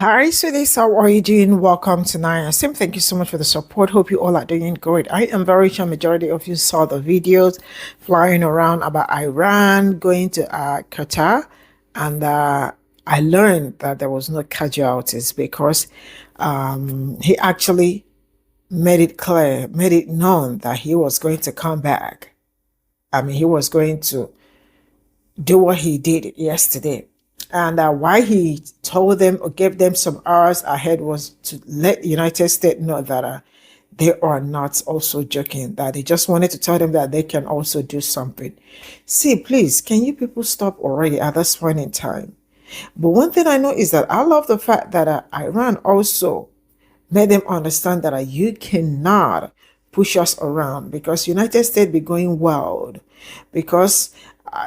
Hi, sweeties. How are you doing? Welcome tonight. Sim, thank you so much for the support. Hope you all are doing great. I am very sure majority of you saw the videos flying around about Iran going to Qatar, and I learned that there was no casualties because he actually made it clear, made it known that he was going to come back. I mean, he was going to do what he did yesterday. And why he told them or gave them some hours ahead was to let the United States know that they are not also joking, that they just wanted to tell them that they can also do something. See, please, can you people stop already at this point in time? But one thing I know is that I love the fact that Iran also made them understand that you cannot push us around because United States be going wild because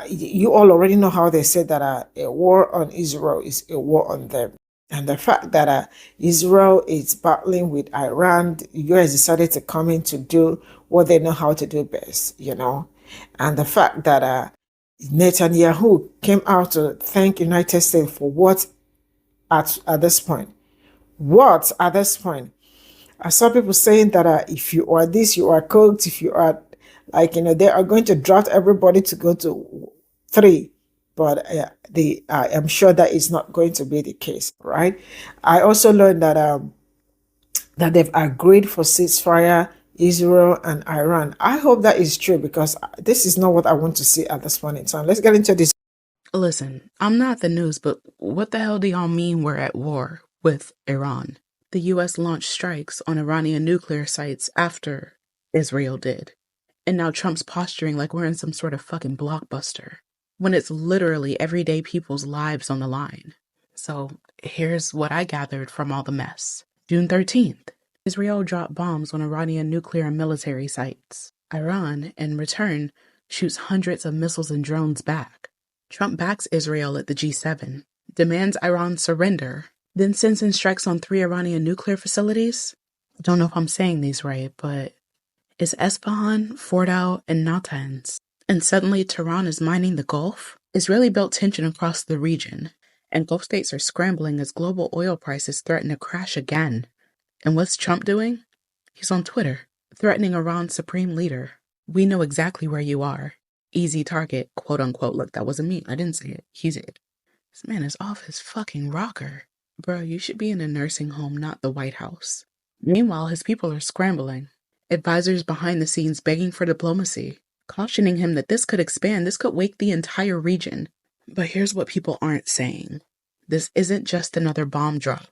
you all already know how they said that a war on Israel is a war on them. And the fact that Israel is battling with Iran, the US decided to come in to do what they know how to do best, you know. And the fact that Netanyahu came out to thank United States for what at this point. What at this point? I saw people saying that if you are this, you are cooked. If you are they are going to draft everybody to go to three. But I am sure that is not going to be the case, right? I also learned that they've agreed for ceasefire, Israel and Iran. I hope that is true because this is not what I want to see at this point in time. Let's get into this. Listen, I'm not the news, but what the hell do y'all mean we're at war with Iran? The US launched strikes on Iranian nuclear sites after Israel did. And now Trump's posturing like we're in some sort of fucking blockbuster, when it's literally everyday people's lives on the line. So here's what I gathered from all the mess. June 13th, Israel dropped bombs on Iranian nuclear and military sites. Iran, in return, shoots hundreds of missiles and drones back. Trump backs Israel at the G7, demands Iran surrender, then sends in strikes on 3 Iranian nuclear facilities. Don't know if I'm saying these right, but it's Esfahan, Fordow, and Natanz. And suddenly Tehran is mining the Gulf. Israeli built tension across the region, and Gulf states are scrambling as global oil prices threaten to crash again. And what's Trump doing? He's on Twitter, threatening Iran's supreme leader. We know exactly where you are. Easy target, quote unquote. Look, that wasn't me. I didn't say it. He did. This man is off his fucking rocker. Bro, you should be in a nursing home, not the White House. Meanwhile, his people are scrambling. Advisors behind the scenes begging for diplomacy, cautioning him that this could expand, this could wake the entire region. But here's what people aren't saying. This isn't just another bomb drop.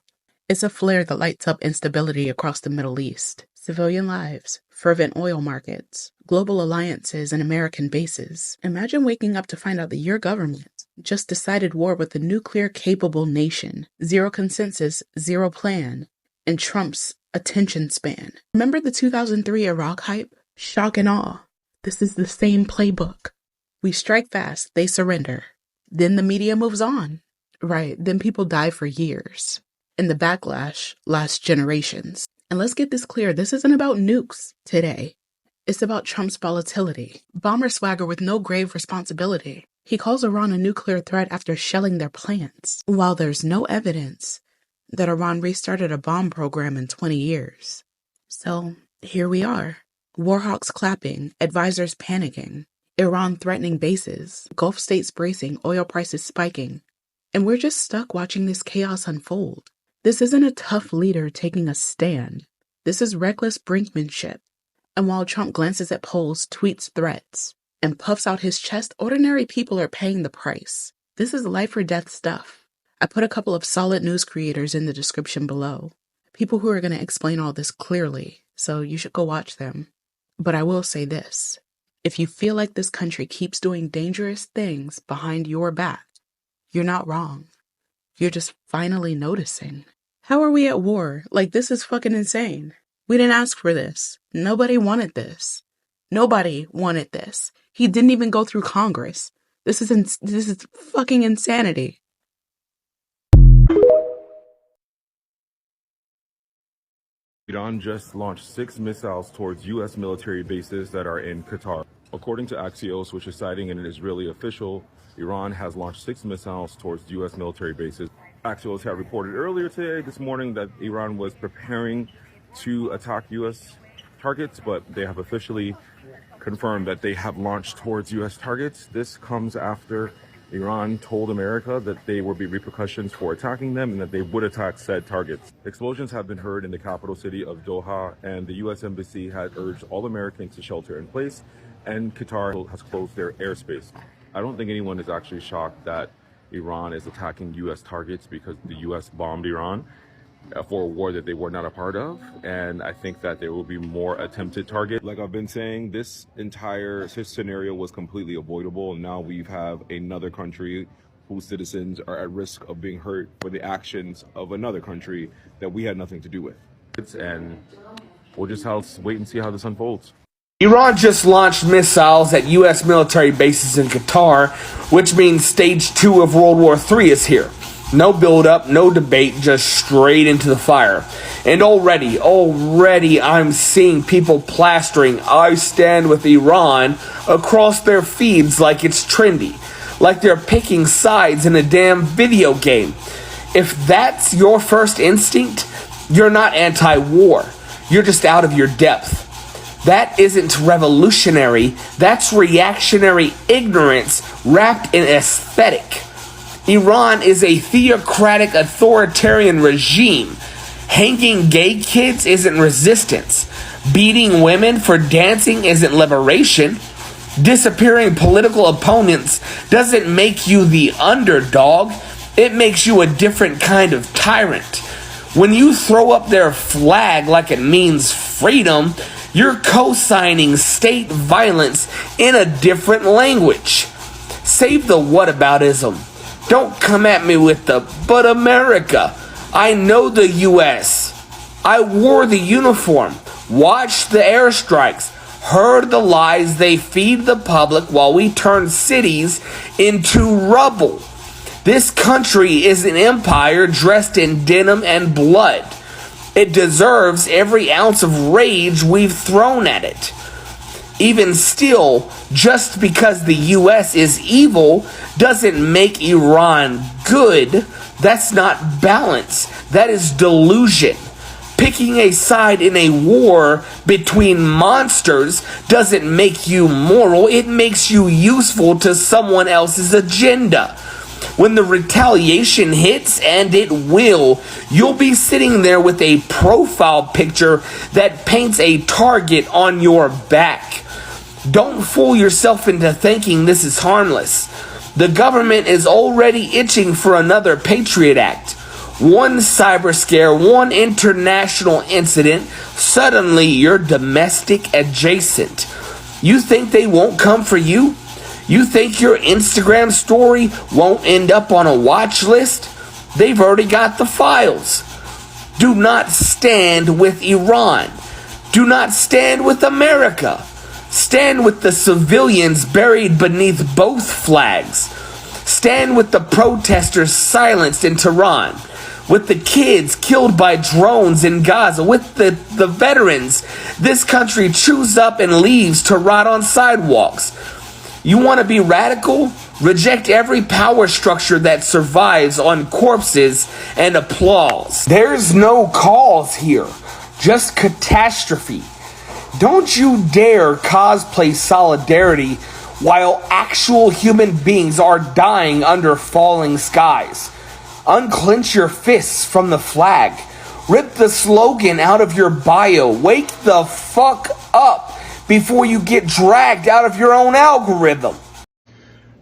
It's a flare that lights up instability across the Middle East. Civilian lives, fervent oil markets, global alliances, and American bases. Imagine waking up to find out that your government just decided war with a nuclear-capable nation. Zero consensus, zero plan, and Trump's attention span. Remember the 2003 Iraq hype? Shock and awe. This is the same playbook. We strike fast, they surrender. Then the media moves on. Right, then people die for years. And the backlash lasts generations. And let's get this clear, this isn't about nukes today. It's about Trump's volatility. Bomber swagger with no grave responsibility. He calls Iran a nuclear threat after shelling their plants, while there's no evidence that Iran restarted a bomb program in 20 years. So here we are. Warhawks clapping, advisors panicking, Iran threatening bases, Gulf states bracing, oil prices spiking. And we're just stuck watching this chaos unfold. This isn't a tough leader taking a stand. This is reckless brinkmanship. And while Trump glances at polls, tweets threats, and puffs out his chest, ordinary people are paying the price. This is life or death stuff. I put a couple of solid news creators in the description below. People who are going to explain all this clearly, so you should go watch them. But I will say this. If you feel like this country keeps doing dangerous things behind your back, you're not wrong. You're just finally noticing. How are we at war? Like, this is fucking insane. We didn't ask for this. Nobody wanted this. Nobody wanted this. He didn't even go through Congress. This is fucking insanity. Iran just launched 6 missiles towards U.S. military bases that are in Qatar. According to Axios, which is citing an Israeli official, Iran has launched 6 missiles towards U.S. military bases Axios had reported earlier this morning, that Iran was preparing to attack U.S. targets, but they have officially confirmed that they have launched towards U.S. targets. This comes after Iran told America that there would be repercussions for attacking them and that they would attack said targets. Explosions have been heard in the capital city of Doha, and the U.S. Embassy had urged all Americans to shelter in place, and Qatar has closed their airspace. I don't think anyone is actually shocked that Iran is attacking U.S. targets, because the U.S. bombed Iran for a war that they were not a part of, and I think that there will be more attempted targets. Like I've been saying, this entire scenario was completely avoidable, and now we have another country whose citizens are at risk of being hurt for the actions of another country that we had nothing to do with. And we'll just wait and see how this unfolds. Iran just launched missiles at U.S. military bases in Qatar, which means stage 2 of World War III is here. No build-up, no debate, just straight into the fire. And already I'm seeing people plastering "I stand with Iran" across their feeds like it's trendy, like they're picking sides in a damn video game. If that's your first instinct, you're not anti-war. You're just out of your depth. That isn't revolutionary, that's reactionary ignorance wrapped in aesthetic. Iran is a theocratic authoritarian regime. Hanging gay kids isn't resistance. Beating women for dancing isn't liberation. Disappearing political opponents doesn't make you the underdog. It makes you a different kind of tyrant. When you throw up their flag like it means freedom, you're co-signing state violence in a different language. Save the whataboutism. Don't come at me with the "but America." I know the U.S. I wore the uniform, watched the airstrikes, heard the lies they feed the public while we turn cities into rubble. This country is an empire dressed in denim and blood. It deserves every ounce of rage we've thrown at it. Even still, just because the U.S. is evil doesn't make Iran good. That's not balance. That is delusion. Picking a side in a war between monsters doesn't make you moral. It makes you useful to someone else's agenda. When the retaliation hits, and it will, you'll be sitting there with a profile picture that paints a target on your back. Don't fool yourself into thinking this is harmless. The government is already itching for another Patriot Act. One cyber scare, one international incident, suddenly you're domestic adjacent. You think they won't come for you? You think your Instagram story won't end up on a watch list? They've already got the files. Do not stand with Iran. Do not stand with America. Stand with the civilians buried beneath both flags. Stand with the protesters silenced in Tehran. With the kids killed by drones in Gaza. With the veterans this country chews up and leaves to rot on sidewalks. You want to be radical? Reject every power structure that survives on corpses and applause. There's no cause here, just catastrophe. Don't you dare cosplay solidarity while actual human beings are dying under falling skies. Unclench your fists from the flag. Rip the slogan out of your bio. Wake the fuck up before you get dragged out of your own algorithm.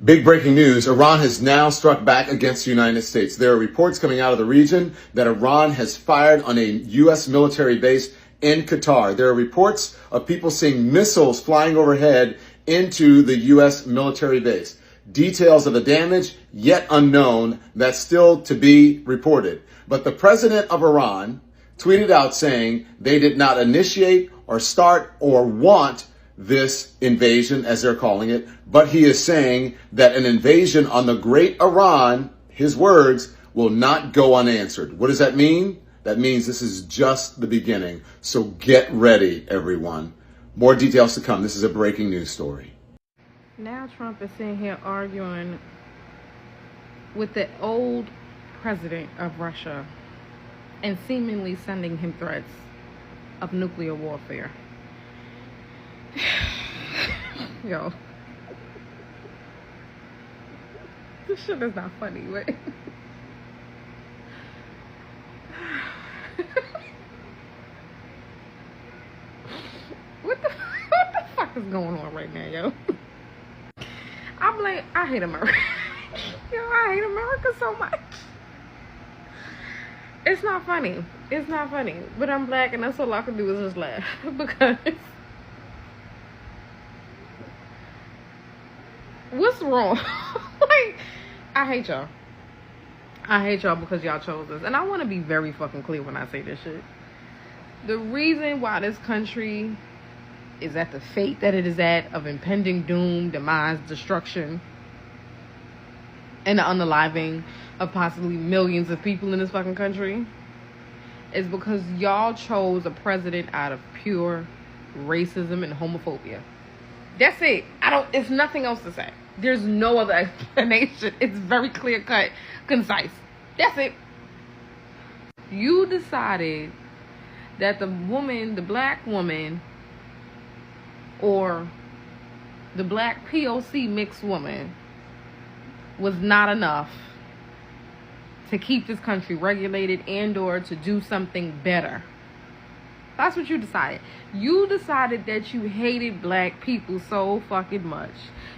Big breaking news. Iran has now struck back against the United States. There are reports coming out of the region that Iran has fired on a U.S. military base in Qatar. There are reports of people seeing missiles flying overhead into the U.S. military base. Details of the damage yet unknown. That's still to be reported. But the president of Iran tweeted out saying they did not initiate or start or want this invasion, as they're calling it, but he is saying that an invasion on the great Iran, his words, will not go unanswered. What does that mean? That means this is just the beginning. So get ready, everyone. More details to come. This is a breaking news story. Now Trump is sitting here arguing with the old president of Russia and seemingly sending him threats of nuclear warfare. Yo. This shit is not funny, but what the fuck is going on right now, yo? I hate America. Yo, I hate America so much. It's not funny. It's not funny. But I'm black and that's all I can do is just laugh. Because what's wrong? Like, I hate y'all. I hate y'all because y'all chose us. And I want to be very fucking clear when I say this shit. The reason why this country is at the fate that it is at of impending doom, demise, destruction, and the unaliving of possibly millions of people in this fucking country is because y'all chose a president out of pure racism and homophobia. That's it. It's nothing else to say. There's no other explanation. It's very clear cut, concise. That's it. You decided that the black woman, or the black POC mixed woman was not enough to keep this country regulated and or to do something better. That's what you decided. You decided that you hated black people so fucking much.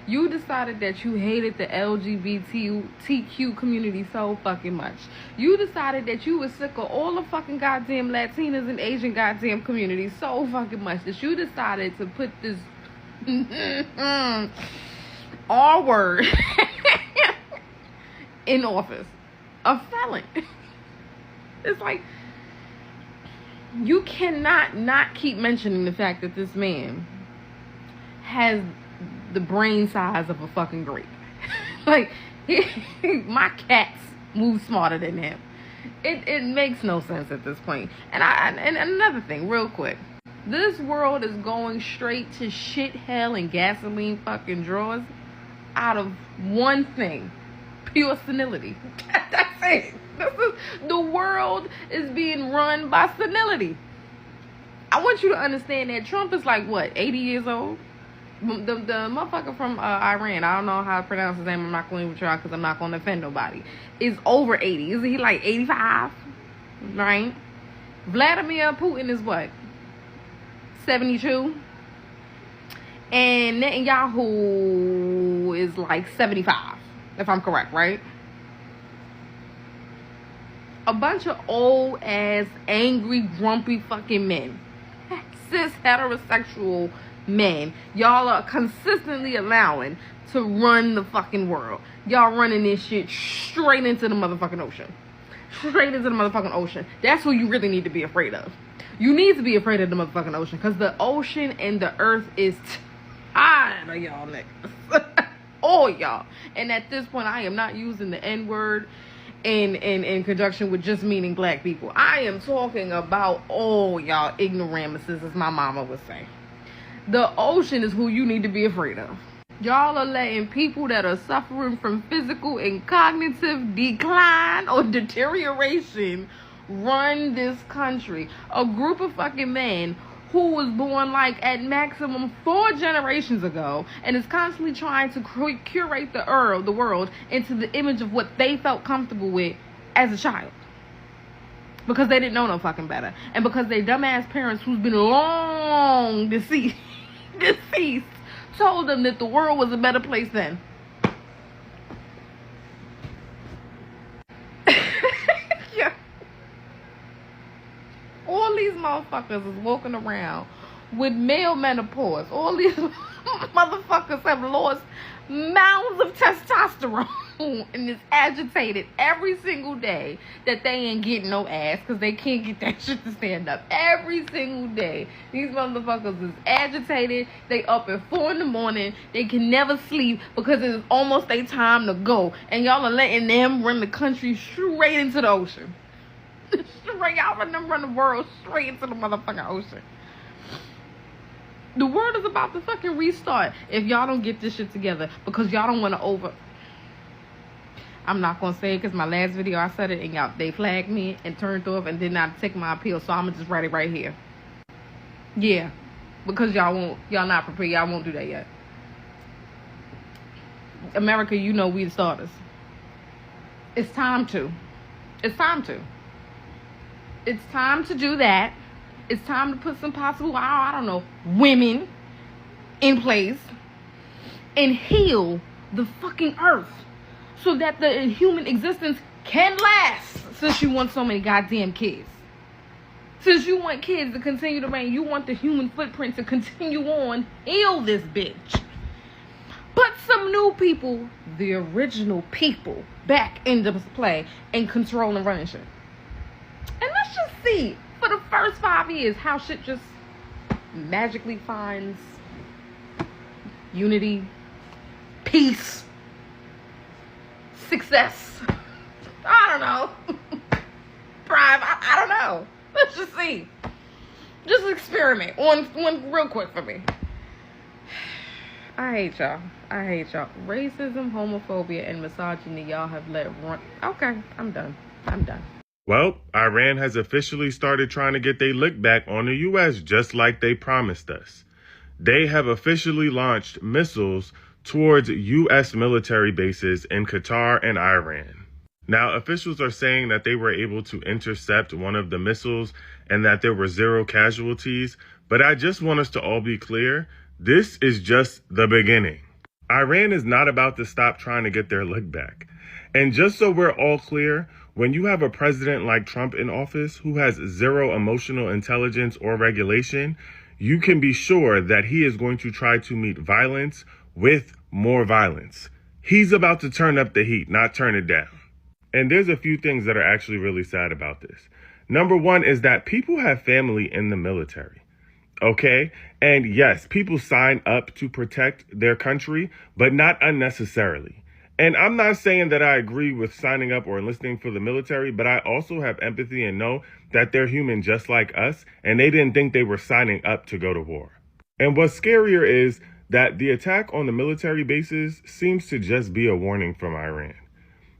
You decided that you hated the LGBTQ community so fucking much. You decided that you were sick of all the fucking goddamn Latinas and Asian goddamn communities so fucking much that you decided to put this R word in office. A felon. It's like, you cannot not keep mentioning the fact that this man has the brain size of a fucking grape. Like, my cats move smarter than him. It makes no sense at this point. And another thing, real quick. This world is going straight to shit, hell, and gasoline fucking drawers out of one thing. Pure senility. That's it. The world is being run by senility. I want you to understand that Trump is like, what, 80 years old? The motherfucker from Iran, I don't know how to pronounce his name, I'm not going to try because I'm not going to offend nobody, is over 80. Isn't he like 85? Right? Vladimir Putin is what? 72? And Netanyahu is like 75, if I'm correct, right? A bunch of old ass, angry, grumpy fucking men. Cis heterosexual men. Y'all are consistently allowing to run the fucking world. Y'all running this shit straight into the motherfucking ocean. Straight into the motherfucking ocean. That's who you really need to be afraid of. You need to be afraid of the motherfucking ocean. Because the ocean and the earth is tired of y'all niggas. All y'all. And at this point, I am not using the N-word in conjunction with just meaning black people. I am talking about all y'all ignoramuses, as my mama would say. The ocean is who you need to be afraid of. Y'all are letting people that are suffering from physical and cognitive decline or deterioration run this country. A group of fucking men who was born like at maximum 4 generations ago and is constantly trying to curate the world into the image of what they felt comfortable with as a child. Because they didn't know no fucking better. And because their dumbass parents, who's been long deceased, told them that the world was a better place then. Yeah. All these motherfuckers is walking around with male menopause. All these motherfuckers have lost mounds of testosterone and is agitated every single day that they ain't getting no ass because they can't get that shit to stand up. Every single day. These motherfuckers is agitated. They up at 4 in the morning. They can never sleep because it's almost their time to go. And y'all are letting them run the country straight into the ocean. Straight, y'all letting them run the world straight into the motherfucking ocean. The world is about to fucking restart if y'all don't get this shit together because y'all don't want to I'm not gonna say it because my last video I said it and they flagged me and turned off and did not take my appeal. So I'm gonna just write it right here. Yeah, because y'all not prepared. Y'all won't do that yet. America, you know we the starters. It's time to. It's time to. It's time to do that. It's time to put some possible, I don't know, women in place and heal the fucking earth so that the human existence can last. Since you want so many goddamn kids. Since you want kids to continue to reign, you want the human footprint to continue on, heal this bitch. Put some new people, the original people, back into play and control and running shit. And let's just see, for the first 5 years, how shit just magically finds unity, peace, success. I don't know. Thrive. I don't know. Let's just see. Just experiment. One real quick for me. I hate y'all. I hate y'all. Racism, homophobia, and misogyny y'all have let run. Okay, I'm done. I'm done. Well, Iran has officially started trying to get their lick back on the U.S. just like they promised us. They have officially launched missiles towards U.S. military bases in Qatar and Iran. Now, officials are saying that they were able to intercept one of the missiles and that there were 0 casualties, but I just want us to all be clear, this is just the beginning. Iran is not about to stop trying to get their lick back. And just so we're all clear, when you have a president like Trump in office who has 0 emotional intelligence or regulation, you can be sure that he is going to try to meet violence with more violence. He's about to turn up the heat, not turn it down. And there's a few things that are actually really sad about this. Number one is that people have family in the military. Okay? And yes, people sign up to protect their country, but not unnecessarily. And I'm not saying that I agree with signing up or enlisting for the military, but I also have empathy and know that they're human just like us, and they didn't think they were signing up to go to war. And what's scarier is that the attack on the military bases seems to just be a warning from Iran.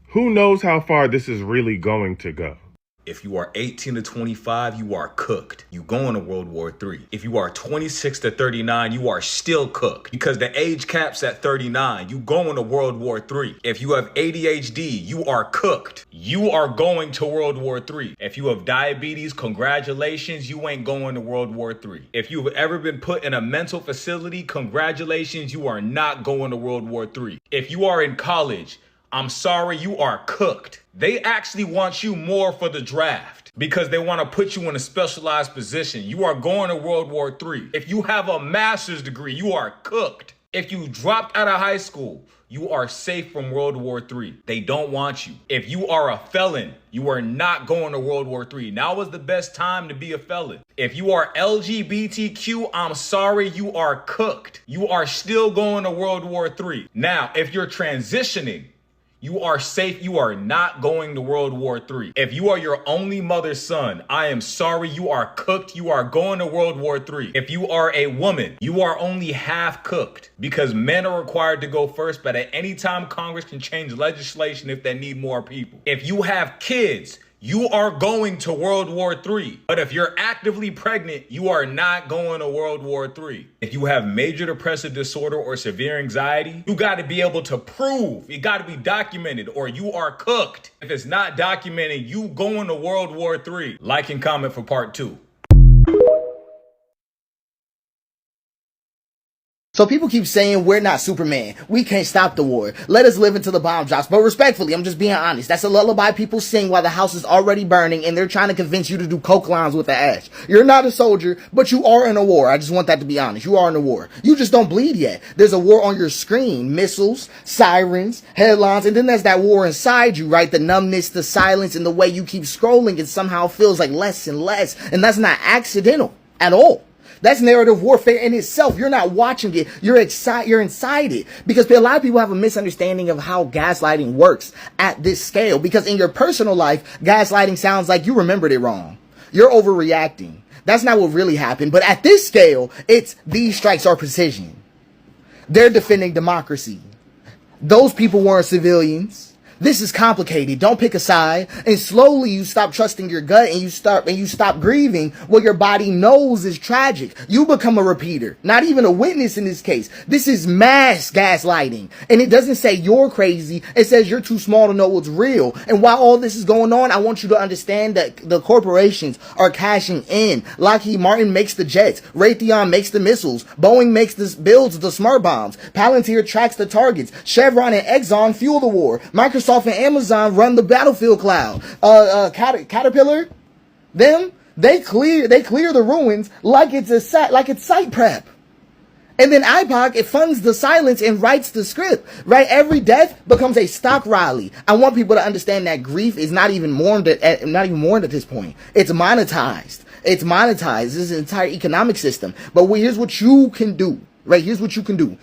Who knows how far this is really going to go? If you are 18 to 25, you are cooked. You going to World War III. If you are 26 to 39, you are still cooked because the age cap's at 39. You going to World War III. If you have ADHD, you are cooked. You are going to World War III. If you have diabetes, congratulations, you ain't going to World War III. If you've ever been put in a mental facility, congratulations, you are not going to World War III. If you are in college, I'm sorry, you are cooked. They actually want you more for the draft because they want to put you in a specialized position. You are going to World War III. If you have a master's degree, you are cooked. If you dropped out of high school, you are safe from World War III. They don't want you. If you are a felon, you are not going to World War III. Now is the best time to be a felon. If you are LGBTQ, I'm sorry, you are cooked. You are still going to World War III. Now, if you're transitioning, you are safe. You are not going to World War III. If you are your only mother's son, I am sorry, you are cooked. You are going to World War III. If you are a woman, you are only half cooked because men are required to go first, but at any time, Congress can change legislation if they need more people. If you have kids, you are going to World War III. But if you're actively pregnant, you are not going to World War III. If you have major depressive disorder or severe anxiety, you got to be able to prove, it got to be documented, or you are cooked. If it's not documented, you going to World War III. Like and comment for part 2. So people keep saying we're not Superman. We can't stop the war. Let us live until the bomb drops. But respectfully, I'm just being honest. That's a lullaby people sing while the house is already burning and they're trying to convince you to do coke lines with the ash. You're not a soldier, but you are in a war. I just want that to be honest. You are in a war. You just don't bleed yet. There's a war on your screen. Missiles, sirens, headlines, and then there's that war inside you, right? The numbness, the silence, and the way you keep scrolling, it somehow feels like less and less. And that's not accidental at all. That's narrative warfare in itself. You're not watching it. You're inside it. Because a lot of people have a misunderstanding of how gaslighting works at this scale. Because in your personal life, gaslighting sounds like you remembered it wrong. You're overreacting. That's not what really happened. But at this scale, it's these strikes are precision. They're defending democracy. Those people weren't civilians. This is complicated. Don't pick a side. And slowly you stop trusting your gut and you stop grieving what your body knows is tragic. You become a repeater, not even a witness in this case. This is mass gaslighting. And it doesn't say you're crazy. It says you're too small to know what's real. And while all this is going on, I want you to understand that the corporations are cashing in. Lockheed Martin makes the jets. Raytheon makes the missiles. Boeing builds the smart bombs. Palantir tracks the targets. Chevron and Exxon fuel the war. Microsoft and Amazon run the battlefield cloud. Caterpillar, they clear the ruins like it's site prep. And then IPOC, it funds the silence and writes the script, right? Every death becomes a stock rally. I want people to understand that grief is not even mourned at this point. It's monetized. This is an entire economic system. But here's what you can do, right? Here's what you can do.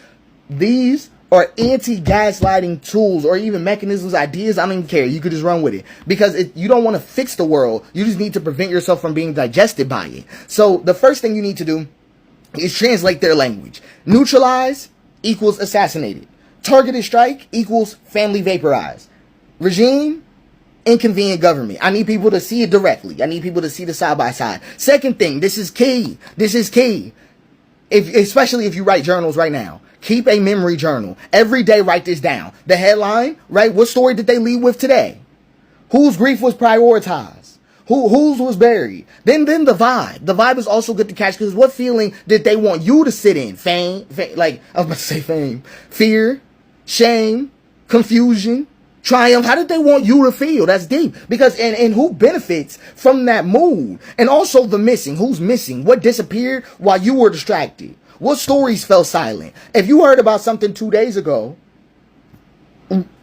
These are anti-gaslighting tools or even mechanisms, ideas. I don't even care. You could just run with it because you don't want to fix the world. You just need to prevent yourself from being digested by it. So the first thing you need to do is translate their language. Neutralize equals assassinated. Targeted strike equals family vaporized. Regime, inconvenient government. I need people to see it directly. I need people to see the side by side. Second thing, this is key. Especially if you write journals right now. Keep a memory journal. Every day write this down. The headline, right? What story did they lead with today? Whose grief was prioritized? Whose was buried? Then the vibe. The vibe is also good to catch because what feeling did they want you to sit in? Fame, like I was about to say fame. Fear, shame, confusion, triumph. How did they want you to feel? That's deep. Because and who benefits from that mood? And also the missing. Who's missing? What disappeared while you were distracted? What stories fell silent? If you heard about something 2 days ago,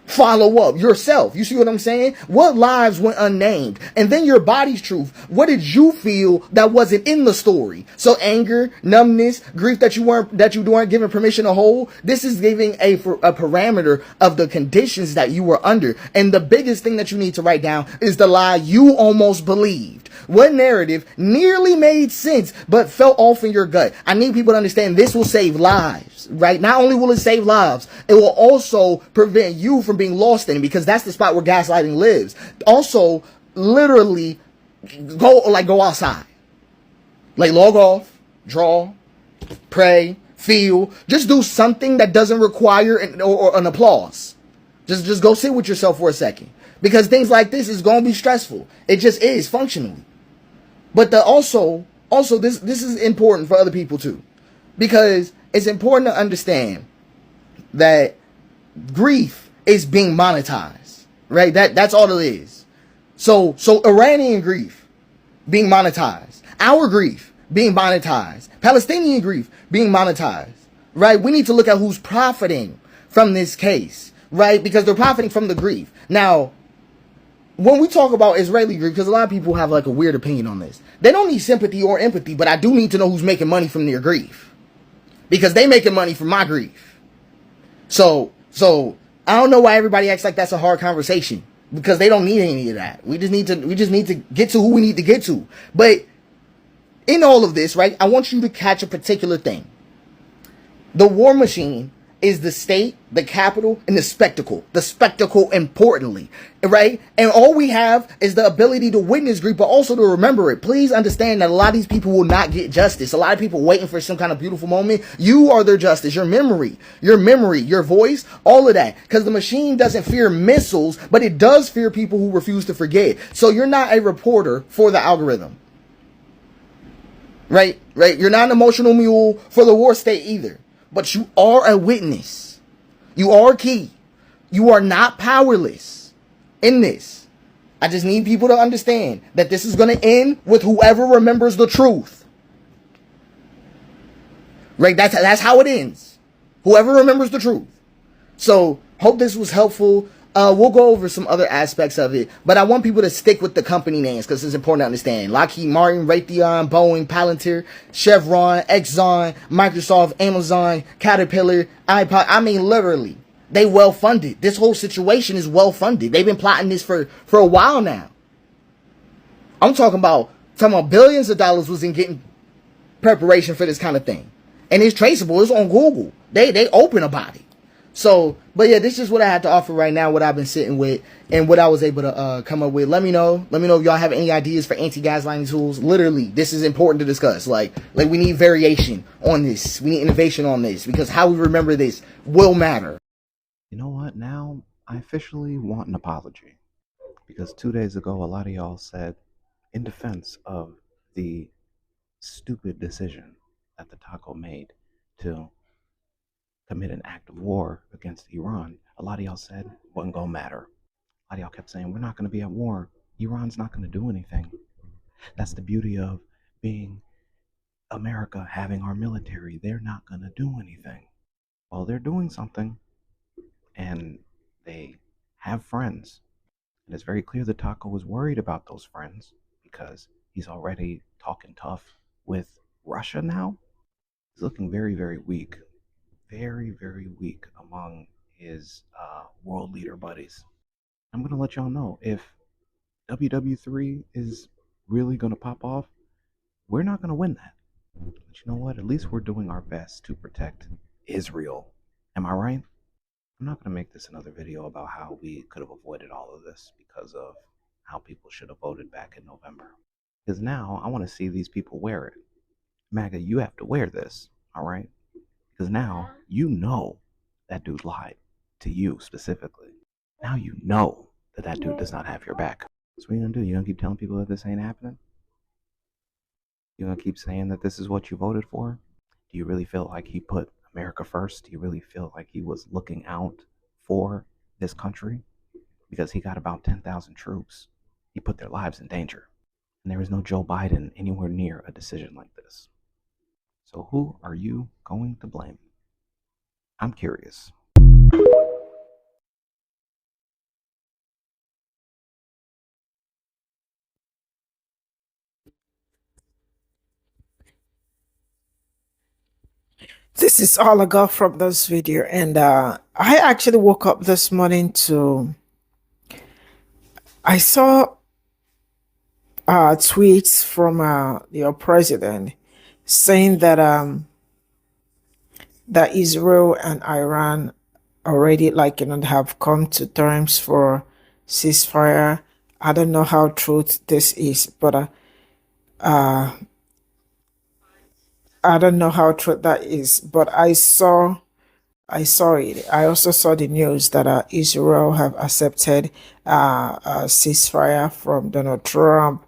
follow up yourself. You see what I'm saying? What lives went unnamed? And then your body's truth. What did you feel that wasn't in the story? So anger, numbness, grief that you weren't given permission to hold. This is giving a parameter of the conditions that you were under. And the biggest thing that you need to write down is the lie you almost believed. What narrative nearly made sense but felt off in your gut? I need people to understand this will save lives, right? Not only will it save lives, it will also prevent you from being lost in it because that's the spot where gaslighting lives. Also, literally go outside. Like log off, draw, pray, feel. Just do something that doesn't require an applause. Just go sit with yourself for a second. Because things like this is going to be stressful. It just is functionally. But also this is important for other people too. Because it's important to understand that grief is being monetized, right? That's all it is. So Iranian grief being monetized, our grief being monetized, Palestinian grief being monetized, right? We need to look at who's profiting from this case, right? Because they're profiting from the grief. Now, when we talk about Israeli grief, because a lot of people have like a weird opinion on this, they don't need sympathy or empathy, but I do need to know who's making money from their grief, because they making money from my grief. So I don't know why everybody acts like that's a hard conversation, because they don't need any of that. We just need to get to who we need to get to. But in all of this, right, I want you to catch a particular thing. The war machine is the state, the capital, and the spectacle. The spectacle, importantly, right? And all we have is the ability to witness grief, but also to remember it. Please understand that a lot of these people will not get justice. A lot of people waiting for some kind of beautiful moment. You are their justice. Your memory, your voice, all of that. Because the machine doesn't fear missiles, but it does fear people who refuse to forget. So you're not a reporter for the algorithm. Right? You're not an emotional mule for the war state either. But you are a witness. You are key. You are not powerless in this. I just need people to understand that this is going to end with whoever remembers the truth. Right? That's how it ends. Whoever remembers the truth. So, hope this was helpful. We'll go over some other aspects of it, but I want people to stick with the company names because it's important to understand. Lockheed Martin, Raytheon, Boeing, Palantir, Chevron, Exxon, Microsoft, Amazon, Caterpillar, iPod. I mean, literally, they well funded. This whole situation is well funded. They've been plotting this for a while now. I'm talking about billions of dollars was in getting preparation for this kind of thing, and it's traceable. It's on Google. They open about it. So, but yeah, this is what I had to offer right now, what I've been sitting with, and what I was able to come up with. Let me know if y'all have any ideas for anti-gaslighting tools. Literally, this is important to discuss. Like we need variation on this. We need innovation on this, because how we remember this will matter. You know what? Now I officially want an apology, because 2 days ago, a lot of y'all said, in defense of the stupid decision that the taco made to commit an act of war against Iran, a lot of y'all said it wasn't gonna matter. A lot of y'all kept saying, we're not gonna be at war. Iran's not gonna do anything. That's the beauty of being America, having our military. They're not gonna do anything. Well, they're doing something, and they have friends. And it's very clear that Taco was worried about those friends, because he's already talking tough with Russia now. He's looking very, very weak. Very, very weak among his world leader buddies. I'm going to let y'all know, if WWIII is really going to pop off, we're not going to win that. But you know what? At least we're doing our best to protect Israel. Am I right? I'm not going to make this another video about how we could have avoided all of this because of how people should have voted back in November. Because now I want to see these people wear it. MAGA, you have to wear this, all right? Because now you know that dude lied to you specifically. Now you know that that dude does not have your back. So what are you going to do? You going to keep telling people that this ain't happening? You going to keep saying that this is what you voted for? Do you really feel like he put America first? Do you really feel like he was looking out for this country? Because he got about 10,000 troops. He put their lives in danger. And there is no Joe Biden anywhere near a decision like this. So who are you going to blame? I'm curious. This is all I got from this video, and I actually woke up this morning to, I saw tweets from your president saying that that Israel and Iran already have come to terms for ceasefire. I don't know how true this is, but I don't know how true that is, but I saw it. I also saw the news that Israel have accepted a ceasefire from Donald Trump,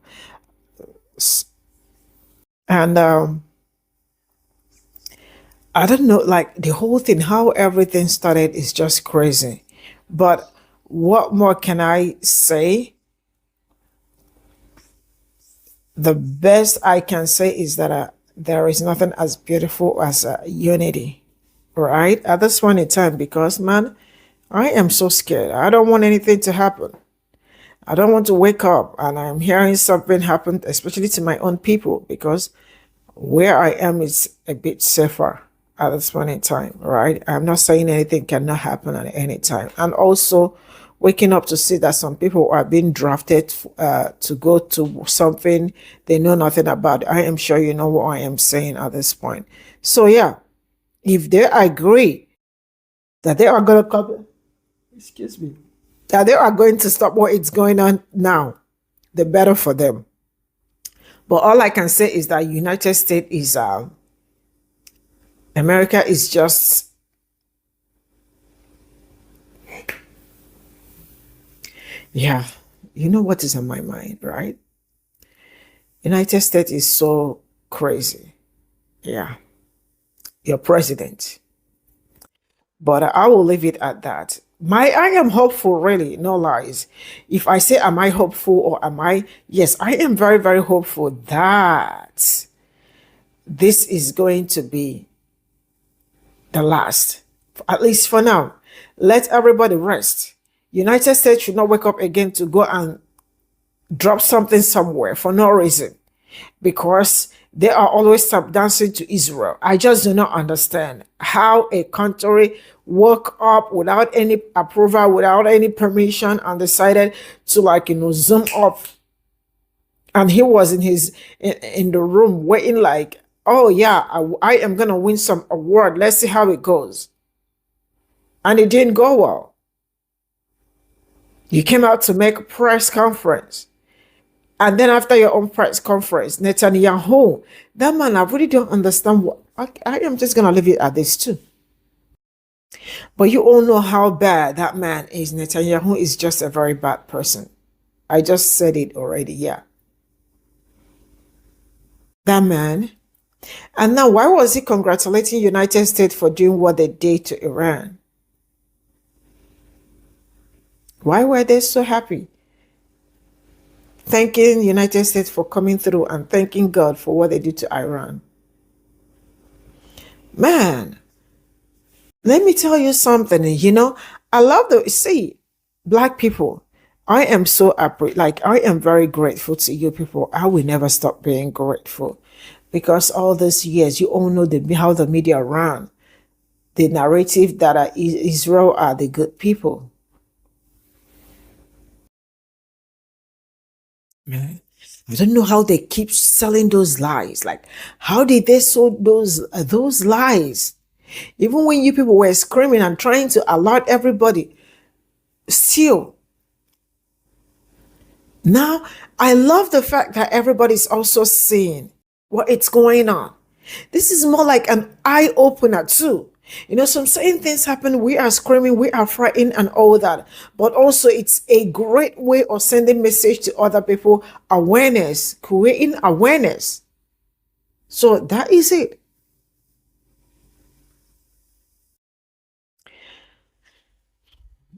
and I don't know, like the whole thing, how everything started is just crazy. But what more can I say? The best I can say is that there is nothing as beautiful as unity, right? At this point in time, because man, I am so scared. I don't want anything to happen. I don't want to wake up and I'm hearing something happen, especially to my own people, because where I am is a bit safer at this point in time, right? I'm not saying anything cannot happen at any time. And also waking up to see that some people are being drafted to go to something they know nothing about. I am sure you know what I am saying at this point. So yeah, if they agree that they are going to come, that they are going to stop what is going on now, the better for them. But all I can say is that United States is, America is just, yeah, you know what is on my mind, right? United States is so crazy. Yeah, your president. But I will leave it at that. I am hopeful, really, no lies. If I say, am I hopeful or am I? Yes, I am very, very hopeful that this is going to be the last, at least for now. Let everybody rest. United States should not wake up again to go and drop something somewhere for no reason, because they are always tap dancing to Israel. I just do not understand how a country woke up without any approval, without any permission, and decided to zoom up. And he was in the room waiting like, oh yeah, I am gonna win some award. Let's see how it goes. and it didn't go well. You came out to make a press conference. And then after your own press conference, Netanyahu, that man, I really don't understand what, I am just going to leave it at this too. But you all know how bad that man is. Netanyahu is just a very bad person. I just said it already, yeah. That man. And now, why was he congratulating United States for doing what they did to Iran? Why were they so happy? Thanking United States for coming through and thanking God for what they did to Iran. Man, let me tell you something, you know, I love black people. I am so I am very grateful to you people. I will never stop being grateful because all these years, you all know how the media ran. The narrative that Israel are the good people. Man, I don't know how they keep selling those lies. Like, how did they sow those lies? Even when you people were screaming and trying to alert everybody, still. Now, I love the fact that everybody's also seeing what it's going on. This is more like an eye-opener too. You know, some certain things happen, we are screaming, we are frightened and all that. But also it's a great way of sending message to other people, awareness, creating awareness. So that is it.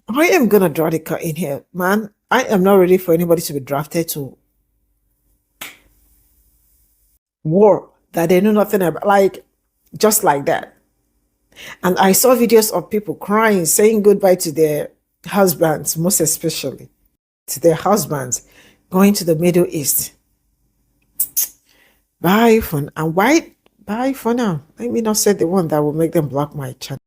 I am going to draw the cut in here, man. I am not ready for anybody to be drafted to war that they know nothing about, like, just like that. And I saw videos of people crying, saying goodbye to their husbands, most especially to their husbands, going to the Middle East. Bye for now. And why? Bye for now. Let me not say the one that will make them block my channel.